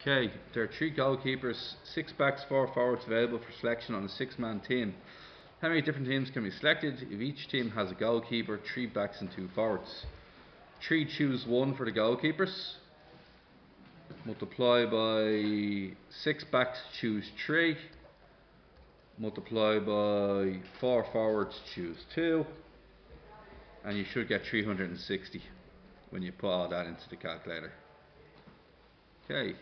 Okay, there are 3 goalkeepers, 6 backs, 4 forwards available for selection on a 6-man team. How many different teams can be selected if each team has a goalkeeper, 3 backs and 2 forwards? 3 choose 1 for the goalkeepers. Multiply by 6 backs choose 3. Multiply by 4 forwards choose 2. And you should get 360 when you put all that into the calculator. Okay,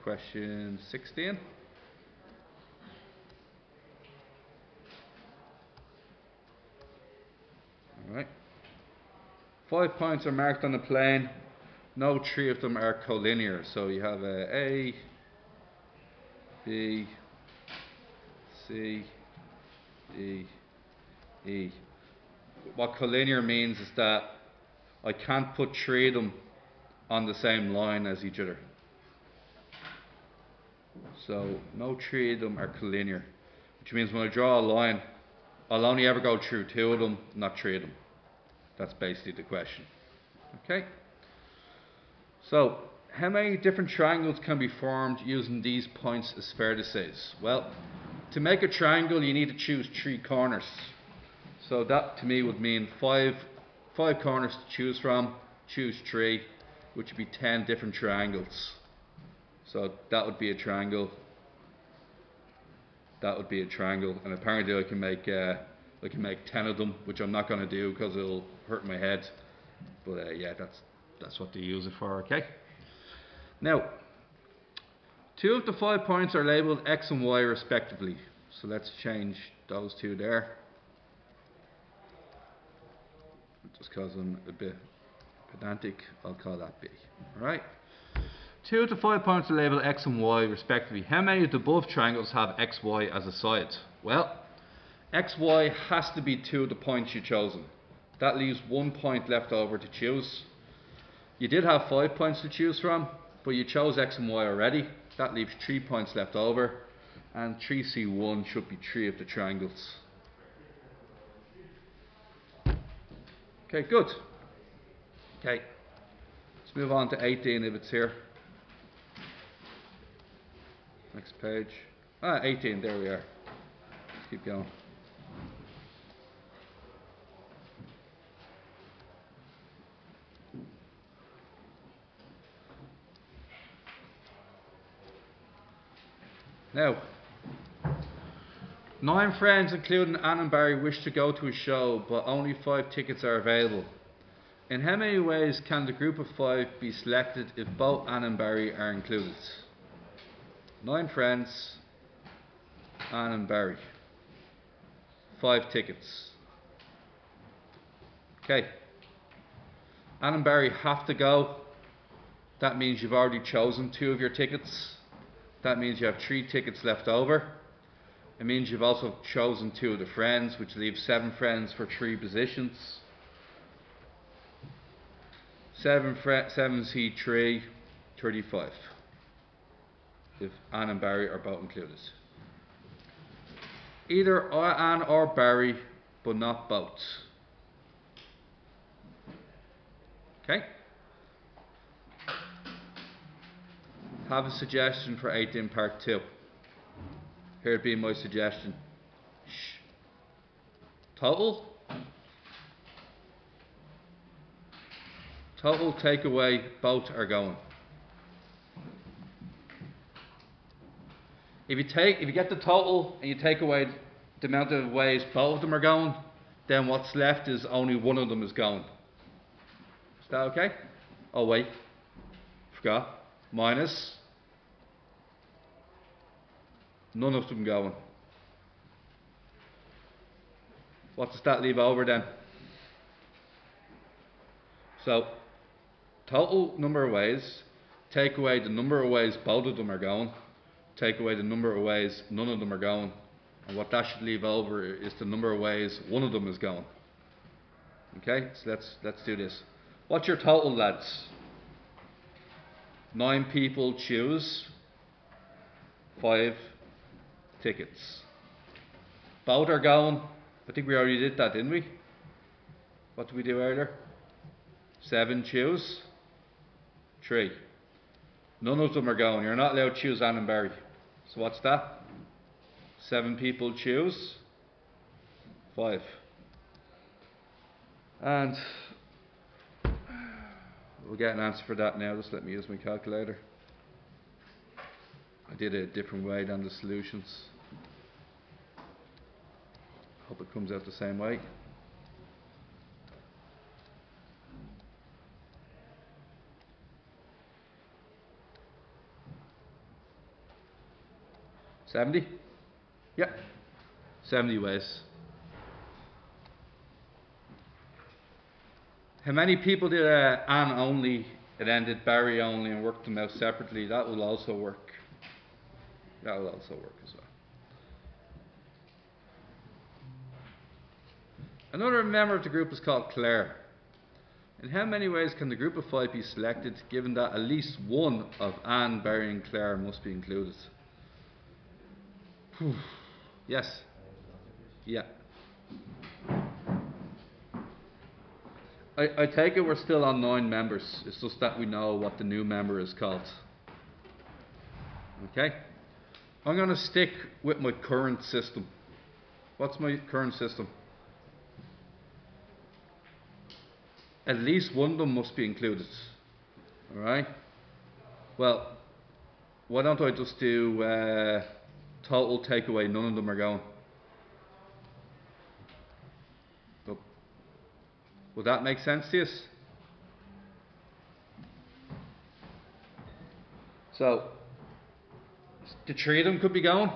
question 16. Alright. 5 points are marked on the plane. No 3 of them are collinear. So you have A, B, C, D, E. What collinear means is that I can't put 3 of them on the same line as each other. So no 3 of them are collinear, which means when I draw a line, I'll only ever go through 2 of them, not 3 of them. That's basically the question. Okay. So how many different triangles can be formed using these points as vertices? Well, to make a triangle you need to choose 3 corners. So that to me would mean 5 corners to choose from, choose 3, which would be 10 different triangles. So that would be a triangle. That would be a triangle, and apparently I can make 10 of them, which I'm not going to do because it'll hurt my head. But yeah, that's what they use it for. Okay. Now, 2 of the 5 points are labelled X and Y respectively. So let's change those 2 there. Just because I'm a bit pedantic, I'll call that B. Alright. 2 of the 5 points are labelled X and Y respectively. How many of the above triangles have X, Y as a side? Well, X, Y has to be 2 of the points you've chosen. That leaves 1 point left over to choose. You did have 5 points to choose from, but you chose X and Y already. That leaves 3 points left over, and 3C1 should be 3 of the triangles. Okay, good. Okay, let's move on to 18 if it's here. Next page. 18, there we are. Let's keep going. Now, 9 friends, including Anne and Barry, wish to go to a show, but only 5 tickets are available. In how many ways can the group of 5 be selected if both Anne and Barry are included? 9 friends, Anne and Barry. 5 tickets. Okay. Anne and Barry have to go. That means you've already chosen 2 of your tickets. That means you have 3 tickets left over. It means you've also chosen 2 of the friends, which leaves 7 friends for 3 positions. 7C3, 35. If Anne and Barry are both included. Either Anne or Barry, but not both. Okay? Have a suggestion for 18 part 2. Here'd be my suggestion. Shh. Total takeaway, both are going. If you get the total and you take away the amount of ways both of them are going, then what's left is only one of them is going. Is that okay? Oh wait, forgot. Minus none of them going. What does that leave over then? So, total number of ways, take away the number of ways both of them are going, take away the number of ways none of them are going, and what that should leave over is the number of ways one of them is going. Okay, so let's do this. What's your total, lads? 9 people choose 5 tickets. Both are going. I think we already did that, didn't we? What did we do earlier? 7 choose 3. None of them are going. You're not allowed to choose Anne and Barry. So what's that? 7 people choose 5. And we'll get an answer for that now. Just let me use my calculator. I did it a different way than the solutions. Hope it comes out the same way. $70? Yeah. 70 ways. How many people did Anne only and then did Barry only and worked them out separately? That will also work. That will also work as well. Another member of the group is called Claire. In how many ways can the group of 5 be selected given that at least one of Anne, Barry and Claire must be included? Yes. Yeah. I take it we're still on 9 members. It's just that we know what the new member is called. Okay? I'm going to stick with my current system. What's my current system? At least one of them must be included. Alright? Well, why don't I just do total takeaway, none of them are going. Would that make sense to you? So, the 3 of them could be going,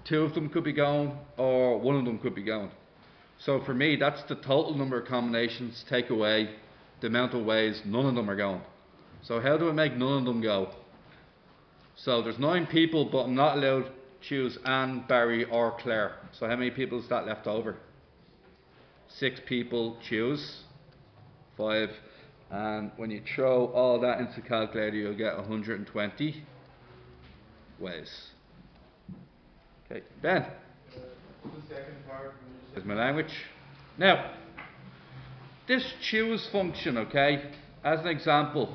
2 of them could be going, or 1 of them could be going. So for me, that's the total number of combinations, take away the amount of ways none of them are going. So how do I make none of them go? So there's 9 people, but I'm not allowed to choose Anne, Barry or Claire. So how many people is that left over? 6 people choose 5, and when you throw all that into the calculator you'll get 120 ways. Okay, Ben. The second part Is my language. Now, this choose function, okay, as an example,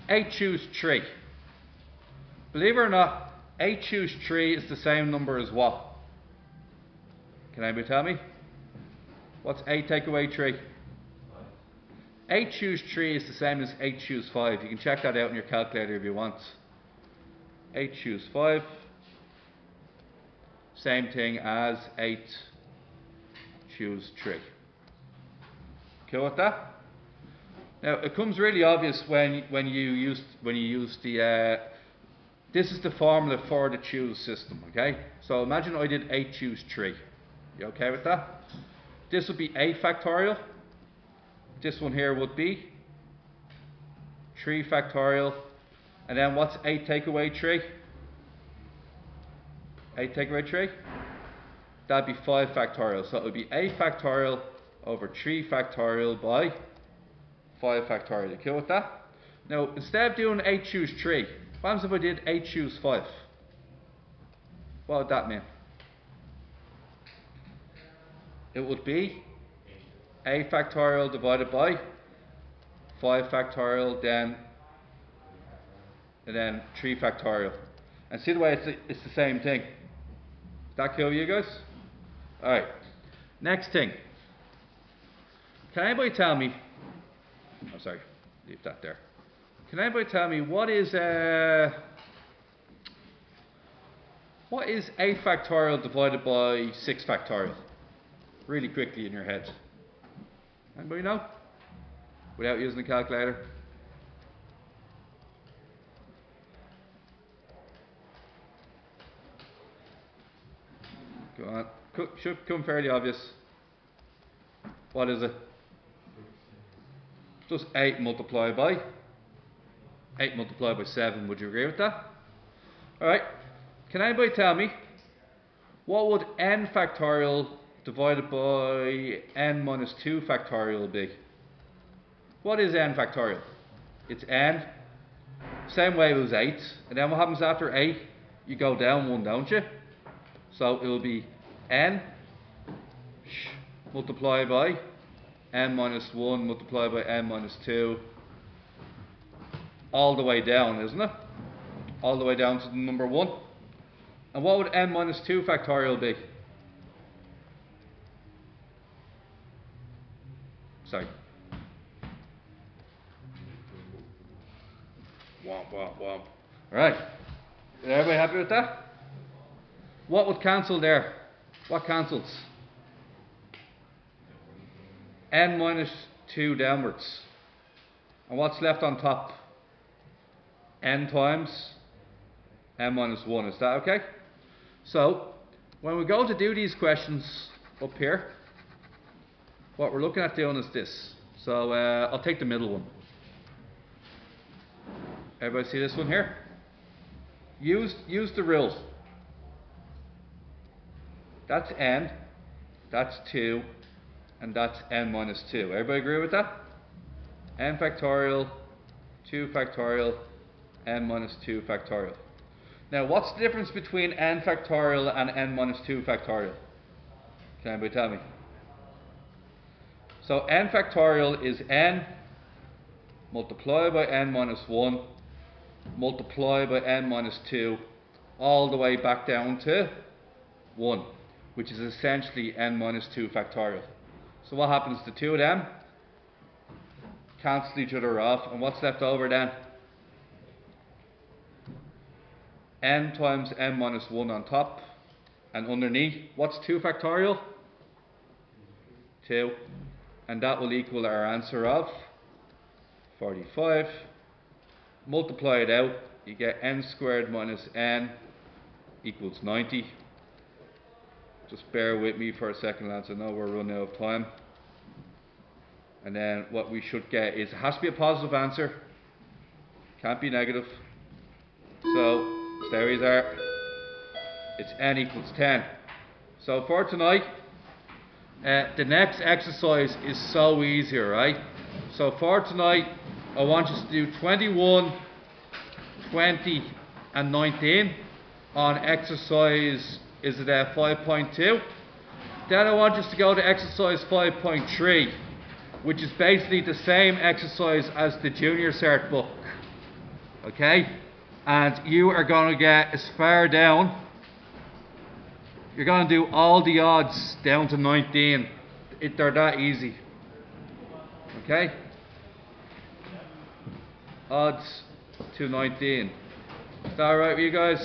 8 choose 3. Believe it or not, 8 choose 3 is the same number as what? Can anybody tell me? What's 8 take away 3? 8 choose 3 is the same as 8 choose 5. You can check that out in your calculator if you want. 8 choose 5. Same thing as 8 choose 3. Cool with that? Now it comes really obvious when you use the this is the formula for the choose system, okay? So imagine I did 8 choose 3. You okay with that? This would be 8 factorial. This one here would be 3 factorial. And then what's 8 take away 3? 8 take away 3? That'd be 5 factorial. So it would be 8 factorial over 3 factorial by 5 factorial. You cool with that? Now, instead of doing 8 choose 3, what happens if I did 8 choose 5? What would that mean? It would be 8 factorial divided by 5 factorial, then 3 factorial. And see the way it's the same thing. Does that kill you guys? Alright. Next thing. Can anybody tell me, oh sorry, leave that there. Can anybody tell me what is 8 factorial divided by 6 factorial? Really quickly in your head. Anybody know? Without using a calculator? Go on. Should come fairly obvious. What is it? Just 8 multiplied by 7. Would you agree with that? Alright. Can anybody tell me what would n factorial divided by n minus 2 factorial be? What is n factorial? It's n, same way it was 8, and then what happens after 8? You go down 1, don't you? So it will be n multiplied by n minus 1 multiplied by n minus 2 all the way down, isn't it? All the way down to the number 1. And what would n minus 2 factorial be? Sorry. Womp, womp, womp. Right. Is everybody happy with that? What would cancel there? What cancels? N minus 2 downwards. And what's left on top? N times n minus 1. Is that okay? So, when we go to do these questions up here, what we're looking at doing is this. So, I'll take the middle one. Everybody see this one here? Use the rule. That's n, that's 2, and that's n minus 2. Everybody agree with that? N factorial, 2 factorial, n minus 2 factorial. Now, what's the difference between n factorial and n minus 2 factorial? Can anybody tell me? So, n factorial is n multiplied by n minus 1 multiplied by n minus 2 all the way back down to 1, which is essentially n minus 2 factorial. So what happens? The two of them cancel each other off, and what's left over then? N times n minus 1 on top, and underneath, what's 2 factorial? 2. And that will equal our answer of 45. Multiply it out, you get n squared minus n equals 90. Just bear with me for a second, lads, I know we're running out of time. And then what we should get is, it has to be a positive answer, can't be negative. So there you are, it's n equals 10. So for tonight, the next exercise is so easy, right? So for tonight, I want you to do 21, 20 and 19 on exercise, is it 5.2? Then I want you to go to exercise 5.3, which is basically the same exercise as the junior cert book. Okay? And you are going to get as far down, you're going to do all the odds down to 19. They're that easy. Okay? Odds to 19. Is that alright with you guys?